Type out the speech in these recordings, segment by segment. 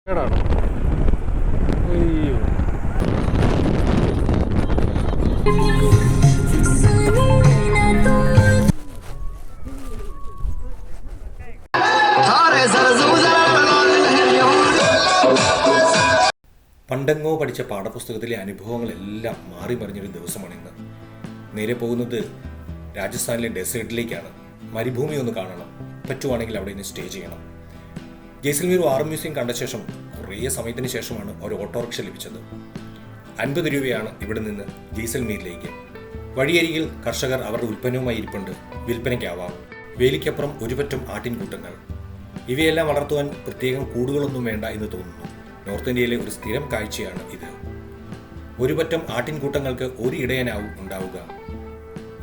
കേടാണ്. അയ്യോ, പണ്ടെങ്ങോ പഠിച്ച പാഠപുസ്തകത്തിലെ അനുഭവങ്ങളെല്ലാം മാറി മറിഞ്ഞൊരു ദിവസമാണ് ഇന്ന്. നേരെ പോകുന്നത് രാജസ്ഥാനിലെ ഡെസേർട്ടിലേക്കാണ്. മരുഭൂമി ഒന്ന് കാണണം, പറ്റുവാണെങ്കിൽ അവിടെ നിന്ന് സ്റ്റേ ചെയ്യണം. ജയ്സൽമീർ വാർ മ്യൂസിയം കണ്ട ശേഷം കുറേ സമയത്തിന് ശേഷമാണ് ഒരു ഓട്ടോറിക്ഷ ലഭിച്ചത്. 50 രൂപയാണ് ഇവിടെ നിന്ന് ജയ്സൽമീരിലേക്ക്. വഴിയരികിൽ കർഷകർ അവരുടെ ഉൽപ്പന്നവുമായി ഇരിപ്പുണ്ട്. വിൽപ്പനയ്ക്കാവാം. വേലിക്കപ്പുറം ഒരുപറ്റം ആട്ടിൻകൂട്ടങ്ങൾ. ഇവയെല്ലാം വളർത്തുവാൻ പ്രത്യേകം കൂടുകളൊന്നും വേണ്ട എന്ന് തോന്നുന്നു. നോർത്ത് ഇന്ത്യയിലെ ഒരു സ്ഥിരം കാഴ്ചയാണ് ഇത്. ഒരുപറ്റം ആട്ടിൻകൂട്ടങ്ങൾക്ക് ഒരു ഇടയനാവും ഉണ്ടാവുക.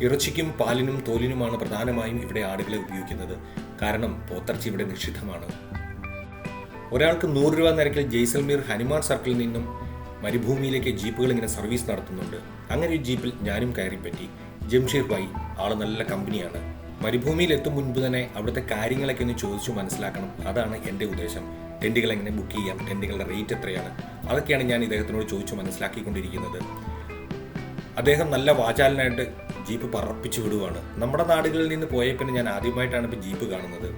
ഇറച്ചിക്കും പാലിനും തോലിനുമാണ് പ്രധാനമായും ഇവിടെ ആടുകളെ ഉപയോഗിക്കുന്നത്. കാരണം പോത്തിറച്ചി ഇവിടെ നിഷിദ്ധമാണ്. ഒരാൾക്ക് 100 രൂപ നിരക്കിൽ ജയ്സൽമീർ ഹനുമാൻ സർക്കിളിൽ നിന്നും മരുഭൂമിയിലേക്ക് ജീപ്പുകൾ ഇങ്ങനെ സർവീസ് നടത്തുന്നുണ്ട്. അങ്ങനെ ഒരു ജീപ്പിൽ ഞാനും കയറിപ്പറ്റി. ജംഷീർ ഭായ് ആള് നല്ല കമ്പനിയാണ്. മരുഭൂമിയിൽ എത്തും മുൻപ് തന്നെ അവിടുത്തെ കാര്യങ്ങളൊക്കെ ഒന്ന് ചോദിച്ചു മനസ്സിലാക്കണം. അതാണ് എൻ്റെ ഉദ്ദേശം. ടെൻറ്റുകൾ എങ്ങനെ ബുക്ക് ചെയ്യാം, ടെൻറ്റുകളുടെ റേറ്റ് എത്രയാണ്, അതൊക്കെയാണ് ഞാൻ ഇദ്ദേഹത്തിനോട് ചോദിച്ചു മനസ്സിലാക്കിക്കൊണ്ടിരിക്കുന്നത്. അദ്ദേഹം നല്ല വാചാലനായിട്ട് ജീപ്പ് പറപ്പിച്ചു വിടുവാണ്. നമ്മുടെ നാടുകളിൽ നിന്ന് പോയ പിന്നെ ഞാൻ ആദ്യമായിട്ടാണ് ഇപ്പോൾ ജീപ്പ് കാണുന്നത്.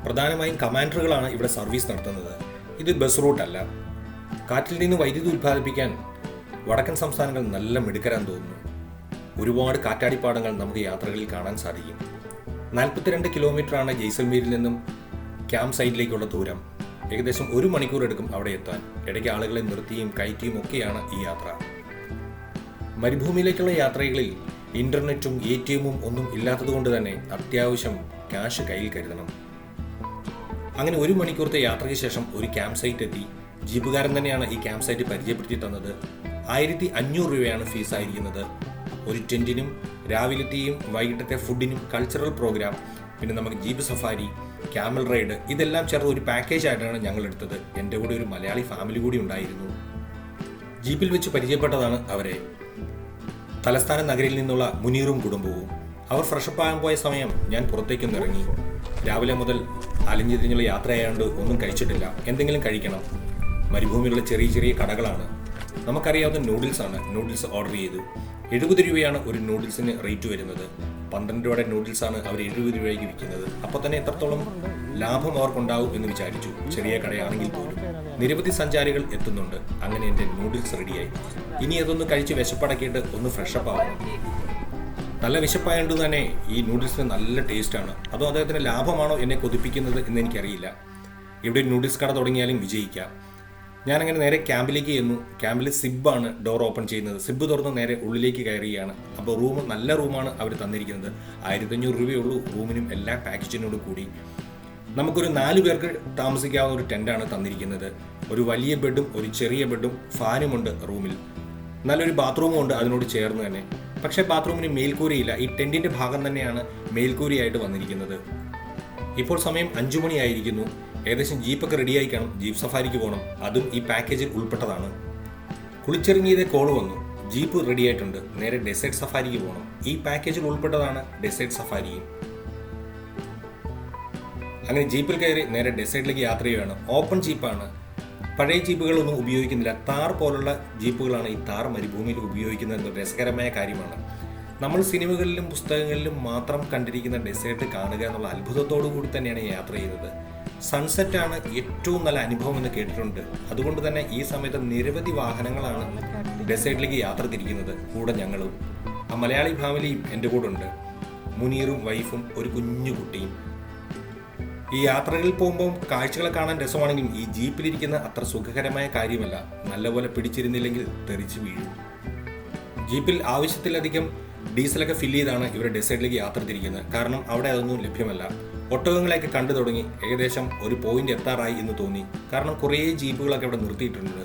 പ്രധാനമായും കമാൻഡറുകളാണ് ഇവിടെ സർവീസ് നടത്തുന്നത്. ഇത് ബസ് റൂട്ടല്ല. കാറ്റിൽ നിന്ന് വൈദ്യുതി ഉൽപ്പാദിപ്പിക്കാൻ വടക്കൻ സംസ്ഥാനങ്ങൾ നല്ല മിടുക്കരാൻ തോന്നുന്നു. ഒരുപാട് കാറ്റാടിപ്പാടങ്ങൾ നമുക്ക് യാത്രകളിൽ കാണാൻ സാധിക്കും. 42 കിലോമീറ്ററാണ് ജയ്സൽമീരിൽ നിന്നും ക്യാമ്പ് സൈറ്റിലേക്കുള്ള ദൂരം. ഏകദേശം 1 മണിക്കൂർ എടുക്കും അവിടെ എത്താൻ. ഇടയ്ക്ക് ആളുകളെ നിർത്തിയും കയറ്റിയും ഒക്കെയാണ് ഈ യാത്ര. മരുഭൂമിയിലേക്കുള്ള യാത്രകളിൽ ഇന്റർനെറ്റും ATM ഒന്നും ഇല്ലാത്തതുകൊണ്ട് തന്നെ അത്യാവശ്യം ക്യാഷ് കയ്യിൽ കരുതണം. അങ്ങനെ 1 മണിക്കൂറത്തെ യാത്രയ്ക്ക് ശേഷം ഒരു ക്യാമ്പ് സൈറ്റ് എത്തി. ജീപ്പുകാരൻ തന്നെയാണ് ഈ ക്യാമ്പ് സൈറ്റ് പരിചയപ്പെടുത്തി തന്നത്. 1500 രൂപയാണ് ഫീസായിരിക്കുന്നത്. ഒരു ടെൻറ്റിനും രാവിലത്തെയും വൈകിട്ടത്തെ ഫുഡിനും കൾച്ചറൽ പ്രോഗ്രാം, പിന്നെ നമുക്ക് ജീപ്പ് സഫാരി, ക്യാമൽ റൈഡ്, ഇതെല്ലാം ചേർത്ത് ഒരു പാക്കേജ് ആയിട്ടാണ് ഞങ്ങൾ എടുത്തത്. എൻ്റെ കൂടെ ഒരു മലയാളി ഫാമിലി കൂടി ഉണ്ടായിരുന്നു. ജീപ്പിൽ വെച്ച് പരിചയപ്പെട്ടതാണ് അവരെ. തലസ്ഥാന നഗരിയിൽ നിന്നുള്ള മുനീറും കുടുംബവും. അവർ ഫ്രഷപ്പ് ആകാൻ പോയ സമയം ഞാൻ പുറത്തേക്കൊന്ന് ഇറങ്ങി. രാവിലെ മുതൽ അലിഞ്ഞു തിരിഞ്ഞുള്ള യാത്രയായതുകൊണ്ട് ഒന്നും കഴിച്ചിട്ടില്ല. എന്തെങ്കിലും കഴിക്കണം. മരുഭൂമിയിലുള്ള ചെറിയ ചെറിയ കടകളാണ്. നമുക്കറിയാവുന്ന നൂഡിൽസാണ്. നൂഡിൽസ് ഓർഡർ ചെയ്തു. 70 രൂപയാണ് ഒരു നൂഡിൽസിന് റേറ്റ് വരുന്നത്. 12 രൂപയുടെ നൂഡിൽസാണ് അവർ 70 രൂപയ്ക്ക് വിൽക്കുന്നത്. അപ്പോൾ തന്നെ എത്രത്തോളം ലാഭം അവർക്കുണ്ടാവും എന്ന് വിചാരിച്ചു. ചെറിയ കടയാണെങ്കിൽ പോലും നിരവധി സഞ്ചാരികൾ എത്തുന്നുണ്ട്. അങ്ങനെ എൻ്റെ നൂഡിൽസ് റെഡിയായി. ഇനി അതൊന്ന് കഴിച്ച് വിശപ്പടക്കിയിട്ട് ഒന്ന് ഫ്രഷപ്പ് ആവണം. നല്ല വിശപ്പായതുകൊണ്ട് തന്നെ ഈ നൂഡിൽസിന് നല്ല ടേസ്റ്റാണ്. അതോ അദ്ദേഹത്തിന് ലാഭമാണോ എന്നെ കൊതിപ്പിക്കുന്നത് എന്ന് എനിക്കറിയില്ല. ഇവിടെ ഒരു നൂഡിൽസ് കട തുടങ്ങിയാലും വിജയിക്കാം. ഞാനങ്ങനെ നേരെ ക്യാമ്പിലേക്ക് ചെന്നു. ക്യാമ്പിൽ സിബാണ് ഡോർ ഓപ്പൺ ചെയ്യുന്നത്. സിബ് തുറന്ന് നേരെ ഉള്ളിലേക്ക് കയറുകയാണ്. അപ്പോൾ റൂം നല്ല റൂമാണ് അവർ തന്നിരിക്കുന്നത്. 1500 രൂപയുള്ളൂ റൂമിനും എല്ലാ പാക്കേജിനോടും കൂടി. നമുക്കൊരു 4 പേർക്ക് താമസിക്കാവുന്ന ഒരു ടെൻ്റാണ് തന്നിരിക്കുന്നത്. ഒരു വലിയ ബെഡും ഒരു ചെറിയ ബെഡും ഫാനുമുണ്ട് റൂമിൽ. നല്ലൊരു ബാത്റൂമും ഉണ്ട് അതിനോട് ചേർന്ന് തന്നെ. പക്ഷേ ബാത്റൂമിന് മേൽക്കൂരയില്ല. ഈ ടെൻറ്റിൻ്റെ ഭാഗം തന്നെയാണ് മേൽക്കൂരയായിട്ട് വന്നിരിക്കുന്നത്. ഇപ്പോൾ സമയം 5 മണിയായിരിക്കുന്നു. ഏകദേശം ജീപ്പൊക്കെ റെഡിയായി കാണും. ജീപ്പ് സഫാരിക്ക് പോകണം. അതും ഈ പാക്കേജിൽ ഉൾപ്പെട്ടതാണ്. കുളിച്ചിറങ്ങിയതേ കോൾ വന്നു. ജീപ്പ് റെഡി ആയിട്ടുണ്ട്. നേരെ ഡെസേർട്ട് സഫാരിക്ക് പോകണം. ഈ പാക്കേജിൽ ഉൾപ്പെട്ടതാണ് ഡെസേർട്ട് സഫാരിയും. അങ്ങനെ ജീപ്പിൽ കയറി നേരെ ഡെസേർട്ടിലേക്ക് യാത്ര ചെയ്യുകയാണ്. ഓപ്പൺ ജീപ്പാണ്. പഴയ ജീപ്പുകളൊന്നും ഉപയോഗിക്കുന്നില്ല. താർ പോലുള്ള ജീപ്പുകളാണ് ഈ താർ മരുഭൂമിയിൽ ഉപയോഗിക്കുന്നത്. രസകരമായ കാര്യമാണ്. നമ്മൾ സിനിമകളിലും പുസ്തകങ്ങളിലും മാത്രം കണ്ടിരിക്കുന്ന ഡെസേർട്ട് കാണുക എന്നുള്ള അത്ഭുതത്തോടു കൂടി തന്നെയാണ് യാത്ര ചെയ്യുന്നത്. സൺസെറ്റാണ് ഏറ്റവും നല്ല അനുഭവം എന്ന് കേട്ടിട്ടുണ്ട്. അതുകൊണ്ട് തന്നെ ഈ സമയത്ത് നിരവധി വാഹനങ്ങളാണ് ഡെസേർട്ടിലേക്ക് യാത്ര തിരിക്കുന്നത്. കൂടെ ഞങ്ങളും. ആ മലയാളി ഫാമിലിയും എൻ്റെ കൂടെ ഉണ്ട്. മുനീറും വൈഫും ഒരു കുഞ്ഞു കുട്ടിയും. ഈ യാത്രകളിൽ പോകുമ്പോൾ കാഴ്ചകളെ കാണാൻ രസമാണെങ്കിലും ഈ ജീപ്പിലിരിക്കുന്ന അത്ര സുഖകരമായ കാര്യമല്ല. നല്ലപോലെ പിടിച്ചിരുന്നില്ലെങ്കിൽ തെറിച്ച് വീഴും. ജീപ്പിൽ ആവശ്യത്തിലധികം ഡീസലൊക്കെ ഫില്ല് ചെയ്താണ് ഇവർ ഡെസേർട്ടിലേക്ക് യാത്ര തിരിക്കുന്നത്. കാരണം അവിടെ അതൊന്നും ലഭ്യമല്ല. ഒട്ടകങ്ങളെയൊക്കെ കണ്ടു തുടങ്ങി. ഏകദേശം ഒരു പോയിന്റ് എത്താറായി എന്ന് തോന്നി. കാരണം കുറേ ജീപ്പുകളൊക്കെ ഇവിടെ നിർത്തിയിട്ടുണ്ട്.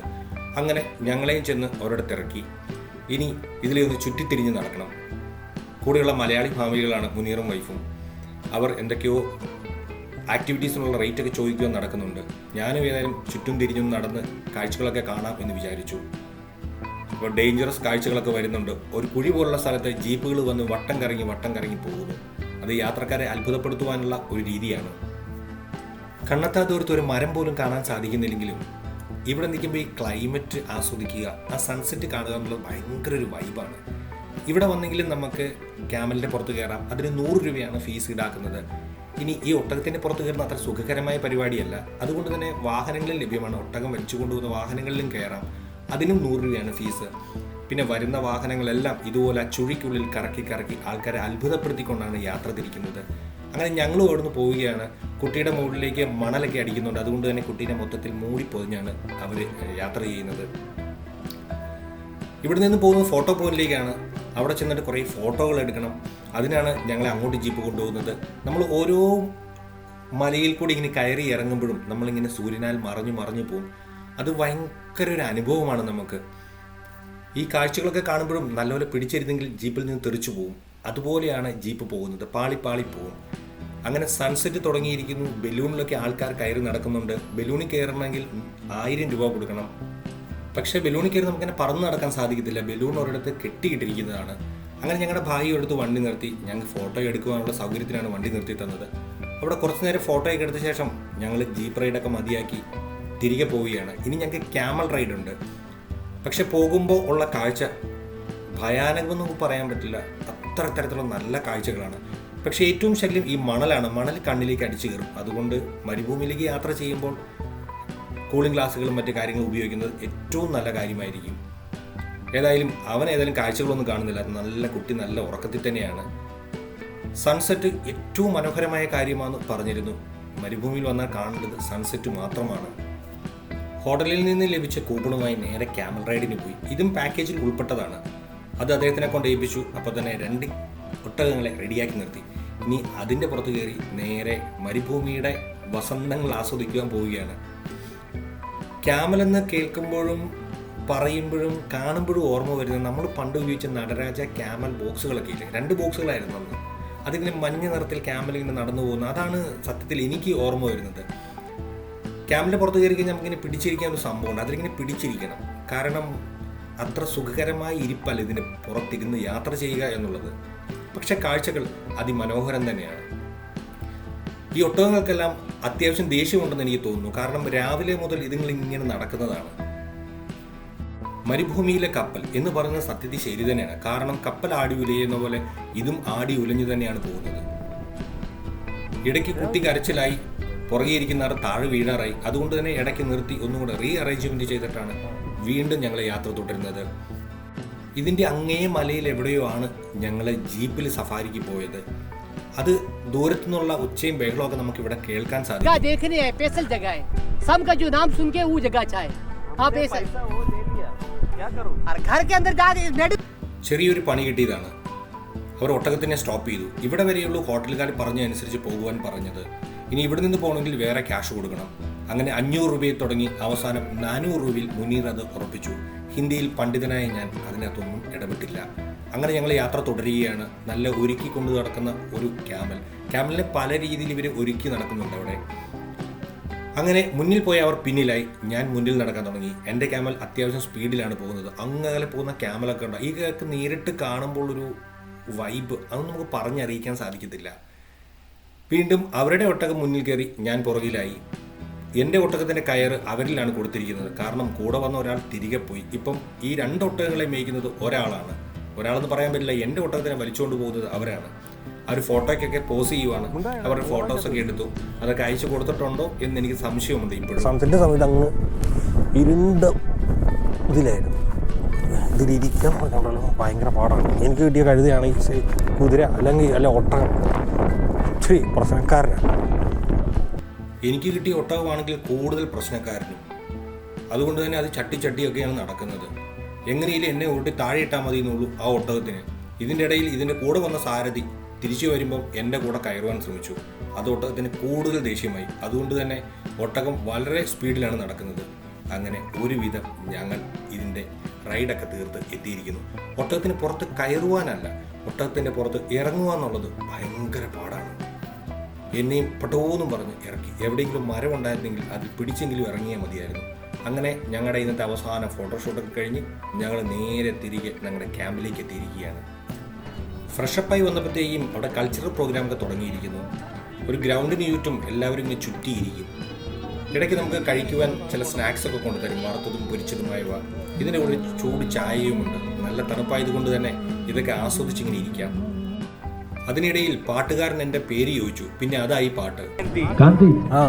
അങ്ങനെ ഞങ്ങളെയും ചെന്ന് അവരുടെ തിരക്കി. ഇനി ഇതിലെ ഒന്ന് ചുറ്റിത്തിരിഞ്ഞ് നടക്കണം. കൂടെയുള്ള മലയാളി ഫാമിലികളാണ് മുനീറും വൈഫും. അവർ എന്തൊക്കെയോ ആക്ടിവിറ്റീസിനുള്ള റേറ്റൊക്കെ ചോദിക്കുക നടക്കുന്നുണ്ട്. ഞാനും ഏതായാലും ചുറ്റും തിരിഞ്ഞും നടന്ന് കാഴ്ചകളൊക്കെ കാണാം എന്ന് വിചാരിച്ചു. അപ്പോൾ ഡേഞ്ചറസ് കാഴ്ചകളൊക്കെ വരുന്നുണ്ട്. ഒരു കുഴി പോലുള്ള സ്ഥലത്ത് ജീപ്പുകൾ വന്ന് വട്ടം കറങ്ങി പോകുന്നു. അത് യാത്രക്കാരെ അത്ഭുതപ്പെടുത്തുവാനുള്ള ഒരു രീതിയാണ്. കണ്ണെത്താ ദൂരത്ത് ഒരു മരം പോലും കാണാൻ സാധിക്കുന്നില്ലെങ്കിലും ഇവിടെ നിൽക്കുമ്പോൾ ഈ ക്ലൈമറ്റ് ആസ്വദിക്കുക, ആ സൺസെറ്റ് കാണുക എന്നുള്ളത് ഭയങ്കര ഒരു വൈബാണ്. ഇവിടെ വന്നെങ്കിലും നമുക്ക് ക്യാമലിൻ്റെ പുറത്ത് കയറാം. അതിന് 100 രൂപയാണ് ഫീസ് ഈടാക്കുന്നത്. ഇനി ഈ ഒട്ടകത്തിൻ്റെ പുറത്ത് കയറുന്ന അത്ര സുഖകരമായ പരിപാടിയല്ല. അതുകൊണ്ട് തന്നെ വാഹനങ്ങളിൽ ലഭ്യമാണ്. ഒട്ടകം വലിച്ചു കൊണ്ടുപോകുന്ന വാഹനങ്ങളിലും കയറാം. അതിനും 100 രൂപയാണ് ഫീസ്. പിന്നെ വരുന്ന വാഹനങ്ങളെല്ലാം ഇതുപോലെ ആ ചുഴിക്കുള്ളിൽ കറക്കി കറക്കി ആൾക്കാരെ അത്ഭുതപ്പെടുത്തിക്കൊണ്ടാണ് യാത്ര തിരിക്കുന്നത്. അങ്ങനെ ഞങ്ങളും അവിടുന്ന് പോവുകയാണ്. കുട്ടിയുടെ മുകളിലേക്ക് മണലൊക്കെ അടിക്കുന്നുണ്ട്. അതുകൊണ്ട് തന്നെ കുട്ടീനെ മൊത്തത്തിൽ മൂടിപ്പൊതിഞ്ഞാണ് അവർ യാത്ര ചെയ്യുന്നത്. ഇവിടെ നിന്ന് പോകുന്നത് ഫോട്ടോ പോയിന്റിലേക്കാണ്. അവിടെ ചെന്നിട്ട് കുറേ ഫോട്ടോകൾ എടുക്കണം. അതിനാണ് ഞങ്ങളെ അങ്ങോട്ട് ജീപ്പ് കൊണ്ടുപോകുന്നത്. നമ്മൾ ഓരോ മലയിൽ കൂടി ഇങ്ങനെ കയറി ഇറങ്ങുമ്പോഴും നമ്മളിങ്ങനെ സൂര്യനാൽ മറഞ്ഞു മറഞ്ഞു പോകും. അത് ഭയങ്കര ഒരു അനുഭവമാണ് നമുക്ക്. ഈ കാഴ്ചകളൊക്കെ കാണുമ്പോഴും നല്ലപോലെ പിടിച്ചിരുന്നെങ്കിൽ ജീപ്പിൽ നിന്ന് തെറിച്ചു പോകും. അതുപോലെയാണ് ജീപ്പ് പോകുന്നത്. പാളി പോകും. അങ്ങനെ സൺസെറ്റ് തുടങ്ങിയിരിക്കുന്നു. ബലൂണിലൊക്കെ ആൾക്കാർ കയറി നടക്കുന്നുണ്ട്. ബലൂണിൽ കയറണമെങ്കിൽ 1000 രൂപ കൊടുക്കണം. പക്ഷേ ബലൂണിൽ കയറി നമുക്കിങ്ങനെ പറന്ന് നടക്കാൻ സാധിക്കത്തില്ല. ബലൂൺ ഒരിടത്ത് കെട്ടിയിട്ടിരിക്കുന്നതാണ്. അങ്ങനെ ഞങ്ങളുടെ ഭായി എടുത്ത് വണ്ടി നിർത്തി. ഞങ്ങൾ ഫോട്ടോ എടുക്കുവാനുള്ള സൗകര്യത്തിനാണ് വണ്ടി നിർത്തി തന്നത്. അവിടെ കുറച്ച് നേരം ഫോട്ടോയൊക്കെ എടുത്ത ശേഷം ഞങ്ങൾ ജീപ്പ് റൈഡൊക്കെ മതിയാക്കി തിരികെ പോവുകയാണ്. ഇനി ഞങ്ങൾക്ക് ക്യാമൽ റൈഡ് ഉണ്ട്. പക്ഷെ പോകുമ്പോൾ ഉള്ള കാഴ്ച ഭയാനകമെന്ന് പറയാൻ പറ്റില്ല. അത്ര തരത്തിലുള്ള നല്ല കാഴ്ചകളാണ്. പക്ഷേ ഏറ്റവും ശല്യം ഈ മണലാണ്. മണൽ കണ്ണിലേക്ക് അടിച്ചു കയറും. അതുകൊണ്ട് മരുഭൂമിയിലേക്ക് യാത്ര ചെയ്യുമ്പോൾ കൂളിംഗ് ഗ്ലാസുകളും മറ്റു കാര്യങ്ങളും ഉപയോഗിക്കുന്നത് ഏറ്റവും നല്ല കാര്യമായിരിക്കും. ഏതായാലും അവൻ കാഴ്ചകളൊന്നും കാണുന്നില്ല. നല്ല കുട്ടി നല്ല ഉറക്കത്തിൽ തന്നെയാണ്. സൺസെറ്റ് ഏറ്റവും മനോഹരമായ കാര്യമാണെന്ന് പറഞ്ഞിരുന്നു. മരുഭൂമിയിൽ വന്നാൽ കാണേണ്ടത് സൺസെറ്റ് മാത്രമാണ്. ഹോട്ടലിൽ നിന്ന് ലഭിച്ച കൂപ്പണുമായി നേരെ ക്യാമൽ റൈഡിന് പോയി. ഇതും പാക്കേജിൽ ഉൾപ്പെട്ടതാണ്. അത് അദ്ദേഹത്തിനെ കൊണ്ട് ഏൽപ്പിച്ചു. അപ്പോൾ തന്നെ 2 ഒട്ടകങ്ങളെ റെഡിയാക്കി നിർത്തി. ഇനി അതിൻ്റെ പുറത്ത് കയറി നേരെ മരുഭൂമിയുടെ വസന്തങ്ങൾ ആസ്വദിക്കുവാൻ പോവുകയാണ്. ക്യാമലെന്ന് കേൾക്കുമ്പോഴും പറയുമ്പോഴും കാണുമ്പോഴും ഓർമ്മ വരുന്നത് നമ്മൾ പണ്ട് ഉപയോഗിച്ച നടരാജ ക്യാമൽ ബോക്സുകളൊക്കെ ഇല്ലേ, 2 ബോക്സുകളായിരുന്നു അന്ന്. അതിങ്ങനെ മഞ്ഞ നിറത്തിൽ ക്യാമൽ ഇങ്ങനെ നടന്നു പോകുന്നു. അതാണ് സത്യത്തിൽ എനിക്ക് ഓർമ്മ വരുന്നത്. ക്യാമലിൻ്റെ പുറത്ത് കയറി കഴിഞ്ഞാൽ നമുക്കിങ്ങനെ പിടിച്ചിരിക്കാൻ ഒരു സംഭവമുണ്ട്. അതിലിങ്ങനെ പിടിച്ചിരിക്കണം. കാരണം അത്ര സുഖകരമായ ഇരിപ്പല്ല ഇതിന് പുറത്തിരുന്ന് യാത്ര ചെയ്യുക എന്നുള്ളത്. പക്ഷെ കാഴ്ചകൾ അതിമനോഹരം തന്നെയാണ്. ഈ ഒട്ടകങ്ങൾക്കെല്ലാം അത്യാവശ്യം ദേഷ്യമുണ്ടെന്ന് എനിക്ക് തോന്നുന്നു. കാരണം രാവിലെ മുതൽ ഇതുങ്ങളിങ്ങനെ നടക്കുന്നതാണ്. മരുഭൂമിയിലെ കപ്പൽ എന്ന് പറയുന്നത് സത്യത്തിൽ ശരി തന്നെയാണ്. കാരണം കപ്പൽ ആടി ഉലയുന്ന പോലെ ഇതും ആടി ഉലഞ്ഞു തന്നെയാണ് പോകുന്നത്. ഇടയ്ക്ക് കുട്ടി കരച്ചിലായി, പുറകെ ഇരിക്കുന്നവർ താഴെ വീഴാറായി. അതുകൊണ്ട് തന്നെ ഇടയ്ക്ക് നിർത്തി ഒന്നുകൂടെ അറേഞ്ച്മെന്റ് ചെയ്തിട്ടാണ് വീണ്ടും ഞങ്ങൾ യാത്ര തുടരുന്നത്. ഇതിൻ്റെ അങ്ങേ മലയിൽ എവിടെയോ ആണ് ഞങ്ങൾ ജീപ്പിൽ സഫാരിക്ക് പോയത്. അത് ദൂരത്തു നിന്നുള്ള ഉച്ചയും ബഹളമൊക്കെ നമുക്ക് ഇവിടെ കേൾക്കാൻ സാധിക്കും. ചെറിയൊരു പണി കിട്ടിയതാണ്. അവർ ഒട്ടകത്തിനെ സ്റ്റോപ്പ് ചെയ്തു. ഇവിടെ വരെയുള്ളൂ ഹോട്ടലുകാർ പറഞ്ഞതനുസരിച്ച് പോകുവാൻ പറഞ്ഞത്. ഇനി ഇവിടെ നിന്ന് പോകണമെങ്കിൽ വേറെ ക്യാഷ് കൊടുക്കണം. അങ്ങനെ 500 രൂപയിൽ തുടങ്ങി അവസാനം 400 രൂപയിൽ മുനീർ അത് ഉറപ്പിച്ചു. ഹിന്ദിയിൽ പണ്ഡിതനായ ഞാൻ അതിനകത്തൊന്നും ഇടപെട്ടില്ല. അങ്ങനെ ഞങ്ങൾ യാത്ര തുടരുകയാണ്. നല്ല ഒരുക്കി കൊണ്ടു നടക്കുന്ന ഒരു ക്യാമലിനെ പല രീതിയിൽ ഇവർ ഒരുക്കി നടക്കുന്നുണ്ട് അവിടെ. അങ്ങനെ മുന്നിൽ പോയ അവർ പിന്നിലായി. ഞാൻ മുന്നിൽ നടക്കാൻ തുടങ്ങി. എൻ്റെ ക്യാമൽ അത്യാവശ്യം സ്പീഡിലാണ് പോകുന്നത്. അങ്ങനെ പോകുന്ന ക്യാമലൊക്കെ ഉണ്ട്. ഈ കേക്ക് നേരിട്ട് കാണുമ്പോൾ ഒരു വൈബ് അതൊന്നും നമുക്ക് പറഞ്ഞറിയിക്കാൻ സാധിക്കത്തില്ല. വീണ്ടും അവരുടെ ഒട്ടകം മുന്നിൽ കയറി, ഞാൻ പുറകിലായി. എൻ്റെ ഒട്ടകത്തിൻ്റെ കയറ് അവരിലാണ് കൊടുത്തിരിക്കുന്നത്. കാരണം കൂടെ വന്ന ഒരാൾ തിരികെ പോയി. ഇപ്പം ഈ 2 ഒട്ടകങ്ങളെ മേയ്ക്കുന്നത് ഒരാളാണ്. ഒരാളെന്ന് പറയാൻ പറ്റില്ല. എൻ്റെ ഒട്ടകത്തിനെ വലിച്ചുകൊണ്ട് പോകുന്നത് അവരാണ്. അവർ ഫോട്ടോയ്ക്കൊക്കെ പോസ് ചെയ്യുവാണ്. അവരുടെ ഫോട്ടോസൊക്കെ എടുത്തു. അതൊക്കെ അയച്ചു കൊടുത്തിട്ടുണ്ടോ എന്ന് എനിക്ക് സംശയമുണ്ട്. ഇപ്പോഴും സൺസെറ്റിൻ്റെ സമയത്ത് അങ്ങ് ഇരുണ്ട ഇതിലായിരുന്നു. ഇതിലിരിക്കാൻ ഭയങ്കര പാടാണ്. എനിക്ക് കിട്ടിയ കഴുതയാണ് ഈ കുതിര അല്ല ഒട്ടകം. ഇച്ചിരി പ്രശ്നക്കാരനാണ്. എനിക്ക് കിട്ടിയ ഒട്ടകമാണെങ്കിൽ കൂടുതൽ പ്രശ്നക്കാരനും. അതുകൊണ്ട് തന്നെ അത് ചട്ടിയൊക്കെയാണ് നടക്കുന്നത്. എങ്ങനെയും എന്നെ ഓട്ടി താഴെ ഇട്ടാൽ മതി എന്നുള്ളൂ ആ ഒട്ടകത്തിന്. ഇതിൻ്റെ ഇടയിൽ ഇതിൻ്റെ കൂടെ വന്ന സാരഥി തിരിച്ചു വരുമ്പം എൻ്റെ കൂടെ കയറുവാൻ ശ്രമിച്ചു. അത് ഒട്ടകത്തിന് കൂടുതൽ ദേഷ്യമായി. അതുകൊണ്ട് തന്നെ ഒട്ടകം വളരെ സ്പീഡിലാണ് നടക്കുന്നത്. അങ്ങനെ ഒരുവിധം ഞങ്ങൾ ഇതിൻ്റെ റൈഡൊക്കെ തീർത്ത് എത്തിയിരിക്കുന്നു. ഒട്ടകത്തിന് പുറത്ത് കയറുവാനല്ല, ഒട്ടകത്തിൻ്റെ പുറത്ത് ഇറങ്ങുവാന്നുള്ളത് ഭയങ്കര പാടാണ്. എന്നെയും പെട്ടോന്നും പറഞ്ഞ് ഇറക്കി. എവിടെയെങ്കിലും മരം ഉണ്ടായിരുന്നെങ്കിൽ അത് പിടിച്ചെങ്കിലും ഇറങ്ങിയാൽ മതിയായിരുന്നു. അങ്ങനെ ഞങ്ങളുടെ ഇന്നത്തെ അവസാന ഫോട്ടോഷൂട്ടൊക്കെ കഴിഞ്ഞ് ഞങ്ങൾ നേരെ തിരികെ ഞങ്ങളുടെ ക്യാമ്പിലേക്ക് എത്തിയിരിക്കുകയാണ്. ഫ്രഷപ്പായി വന്നപ്പോഴത്തേക്കും അവിടെ കൾച്ചറൽ പ്രോഗ്രാമൊക്കെ തുടങ്ങിയിരിക്കുന്നു. ഒരു ഗ്രൗണ്ടിന് ചുറ്റും എല്ലാവരും ഇങ്ങനെ ചുറ്റിയിരിക്കും. ഇടയ്ക്ക് നമുക്ക് കഴിക്കുവാൻ ചില സ്നാക്സ് ഒക്കെ കൊണ്ടുതരും, വറുത്തതും പൊരിച്ചതുമായവ. ഇതിൻ്റെ കൂടെ ചൂട് ചായയുമുണ്ട്. നല്ല തണുപ്പായതുകൊണ്ട് തന്നെ ഇതൊക്കെ ആസ്വദിച്ചിങ്ങനെ ഇരിക്കാം. അതിനിടയിൽ പാട്ടുകാരൻ എൻ്റെ പേര് ചോദിച്ചു. പിന്നെ അതായി പാട്ട്. गांधी हाँ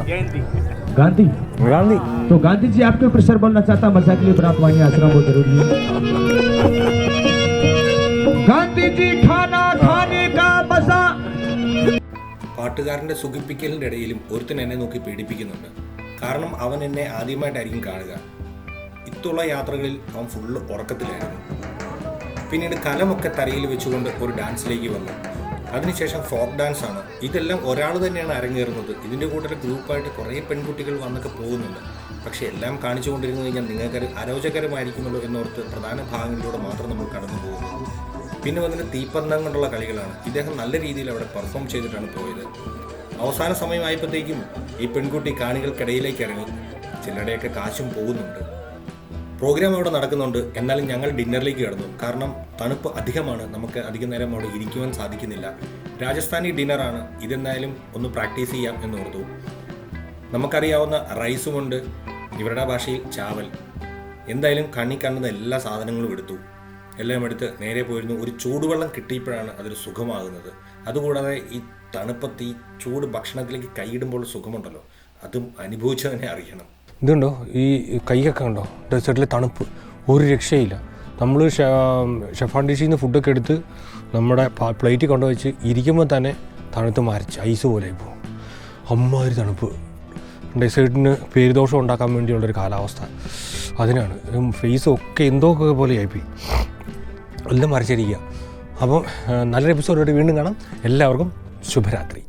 गांधी गांधी तो गांधी जी आपके ऊपर सर बोलना चाहता मजा के लिए पर आप वहीं आश्रम बहुत जरूरी है. गांधी जी खाना खाने का मजा. പാട്ടുകാരൻ്റെ സുഖിപ്പിക്കലിൻ്റെ ഇടയിലും ഒരുത്തൻ എന്നെ നോക്കി പേടിപ്പിക്കുന്നുണ്ട്. കാരണം അവൻ എന്നെ ആദ്യമായിട്ടായിരിക്കും കാണുക. ഇത്തുള്ള യാത്രകളിൽ അവൻ ഫുള്ള് ഉറക്കത്തിലായിരുന്നു. പിന്നീട് കലമൊക്കെ തലയിൽ വെച്ചുകൊണ്ട് ഒരു ഡാൻസിലേക്ക് വന്നു. അതിനുശേഷം ഫോക്ക് ഡാൻസ് ആണ്. ഇതെല്ലാം ഒരാൾ തന്നെയാണ് അരങ്ങേറുന്നത്. ഇതിൻ്റെ കൂടെ ഗ്രൂപ്പായിട്ട് കുറേ പെൺകുട്ടികൾ വന്നൊക്കെ പോകുന്നുണ്ട്. പക്ഷേ എല്ലാം കാണിച്ചുകൊണ്ടിരുന്നു കഴിഞ്ഞാൽ നിങ്ങൾക്ക് അരോചകരമായിരിക്കുമല്ലോ എന്നോർത്ത് പ്രധാന ഭാഗങ്ങളിലൂടെ മാത്രം നമ്മൾ കടന്നു പോകുന്നു. പിന്നെ വന്നിട്ട് തീപ്പന്തം കൊണ്ടുള്ള കളികളാണ്. ഇദ്ദേഹം നല്ല രീതിയിൽ അവിടെ പെർഫോം ചെയ്തിട്ടാണ് പോയത്. അവസാന സമയമായപ്പോഴത്തേക്കും ഈ പെൺകുട്ടി കാണികൾക്കിടയിലേക്ക് ഇറങ്ങി. ചിലരുടെയൊക്കെ കാശും പോകുന്നുണ്ട്. പ്രോഗ്രാം അവിടെ നടക്കുന്നുണ്ട്. എന്നാലും ഞങ്ങൾ ഡിന്നറിലേക്ക് കിടന്നു. കാരണം തണുപ്പ് അധികമാണ്, നമുക്ക് അധികം നേരം അവിടെ ഇരിക്കുവാൻ സാധിക്കുന്നില്ല. രാജസ്ഥാനി ഡിന്നറാണ്. ഇതെന്തായാലും ഒന്ന് പ്രാക്ടീസ് ചെയ്യാം എന്നോർത്തു. നമുക്കറിയാവുന്ന റൈസുമുണ്ട്, ഇവരുടെ ഭാഷയിൽ ചാവൽ. എന്തായാലും കണ്ണി കാണുന്ന എല്ലാ സാധനങ്ങളും എടുത്തു. എല്ലാം എടുത്ത് നേരെ പോയിരുന്നു. ഒരു ചൂടുവെള്ളം കിട്ടിയപ്പോഴാണ് അതൊരു സുഖമാകുന്നത്. അതുകൂടാതെ ഈ തണുപ്പത്ത് ഈ ചൂട് ഭക്ഷണത്തിലേക്ക് കൈയിടുമ്പോൾ സുഖമുണ്ടല്ലോ, അതും അനുഭവിച്ചു തന്നെ അറിയണം. ഇതുണ്ടോ ഈ കൈയൊക്കെ ഉണ്ടോ, ഡെസേർട്ടിലെ തണുപ്പ് ഒരു രക്ഷയില്ല. നമ്മൾ ഷെഫാൻ ഡിഷിൽ നിന്ന് ഫുഡൊക്കെ എടുത്ത് നമ്മുടെ പ്ലേറ്റിൽ കൊണ്ടുവച്ച് ഇരിക്കുമ്പോൾ തന്നെ തണുത്ത് മരച്ച് ഐസ് പോലെ പോകും. അമ്മാതിരി തണുപ്പ്. ഡെസേർട്ടിന് പേരുദോഷം ഉണ്ടാക്കാൻ വേണ്ടിയുള്ളൊരു കാലാവസ്ഥ. അതിനാണ് ഫേസൊക്കെ എന്തോക്കെ പോലെ ആയിപ്പോയി, എല്ലാം മരച്ചിരിക്കുക. അപ്പം നല്ലൊരു എപ്പിസോഡായിട്ട് വീണ്ടും കാണാം. എല്ലാവർക്കും ശുഭരാത്രി.